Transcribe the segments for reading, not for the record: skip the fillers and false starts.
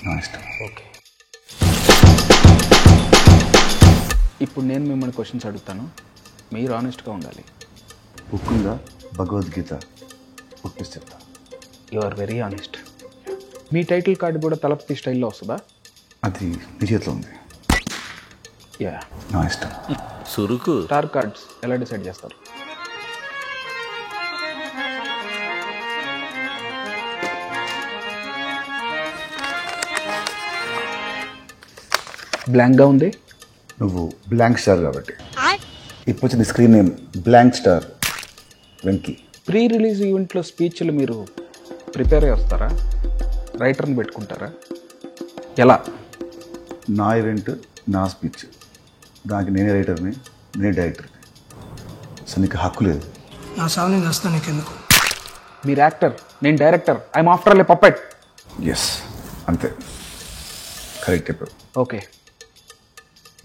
నా ఇష్టం. ఓకే, ఇప్పుడు నేను మిమ్మల్ని క్వశ్చన్స్ అడుగుతాను, మీరు ఆనెస్ట్గా ఉండాలి. బుక్ ఉందా భగవద్గీత పుట్టిస్తే చెప్తా. You are very honest. మీ టైటిల్ కార్డు కూడా తలపతి స్టైల్లో వస్తుందా? అది నీ చేతిలో ఉంది. యా, నా ఇష్టం. సురుకు. స్టార్ కార్డ్స్ ఎలా డిసైడ్ చేస్తారు? బ్లాంక్గా ఉంది. నువ్వు బ్లాంక్ స్టార్ కాబట్టి. ఇప్పుడు వచ్చిన screen name blank star Venky. Pre release ఈవెంట్లో స్పీచ్లు మీరు ప్రిపేర్ అయ్యి వస్తారా, రైటర్ని పెట్టుకుంటారా, ఎలా? నా ఈవెంట్ నా స్పీచ్, దానికి నేనే రైటర్ని, నేనే డైరెక్టర్ని. అసలు నీకు హక్కు లేదు. నా సాగు నేను వస్తాను, నీకెందుకు? మీరు యాక్టర్, నేను director. I'm after all a puppet. Yes, అంతే, కరెక్ట్ చెప్పావు. ఓకే,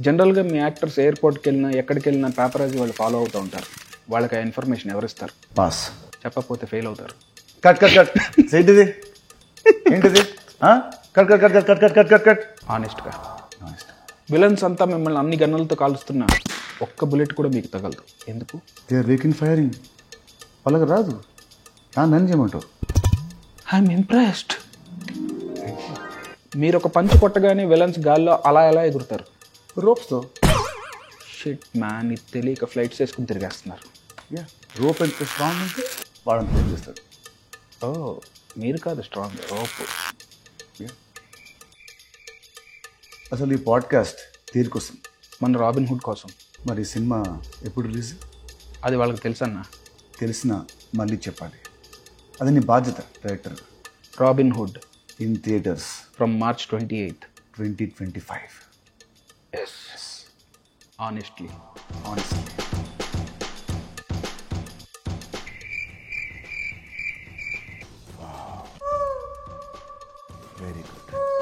జనరల్గా మీ యాక్టర్స్ ఎయిర్పోర్ట్కి వెళ్ళినా ఎక్కడికి వెళ్ళినా పేపరాజీ వాళ్ళు ఫాలో అవుతూ ఉంటారు. వాళ్ళకి ఆ ఇన్ఫర్మేషన్ ఎవరిస్తారు? పాస్. చెప్పకపోతే ఫెయిల్ అవుతారు. Cut cut cut. ఏంటిది ఏంటిది? Cut cut cut cut cut cut cut cut. ఆనెస్ట్గా, విలన్స్ అంతా మిమ్మల్ని అన్ని గన్నులతో కాలుస్తున్నా ఒక్క బుల్లెట్ కూడా మీకు తగలదు. ఎందుకు? They are weak in firing. వాళ్ళకి రాదు. నన్ను చేయమంటావు? I'm impressed. మీరు ఒక పంచ్ కొట్టగానే విలన్స్ గాల్లో అలా ఎలా ఎగురుతారు? రోప్స్తో. షిట్ మ్యాన్, ఇది తెలియక ఫ్లైట్స్ వేసుకుని తిరిగేస్తున్నారు. యా, రోప్ ఎంత స్ట్రాంగ్ ఉంటే వాళ్ళని ప్లే చేస్తాడు. ఓ, మీరు కాదు స్ట్రాంగ్, రోప్. అసలు ఈ పాడ్కాస్ట్ తీరుకొస్తుంది మన రాబిన్ హుడ్ కోసం. మరి ఈ సినిమా ఎప్పుడు రిలీజ్? అది వాళ్ళకి తెలుసన్నా. తెలిసినా మళ్ళీ చెప్పాలి. అది నీ బాధ్యత director. Robin hood in theatres from March 28th. 2025. Yes. Honestly. Very good.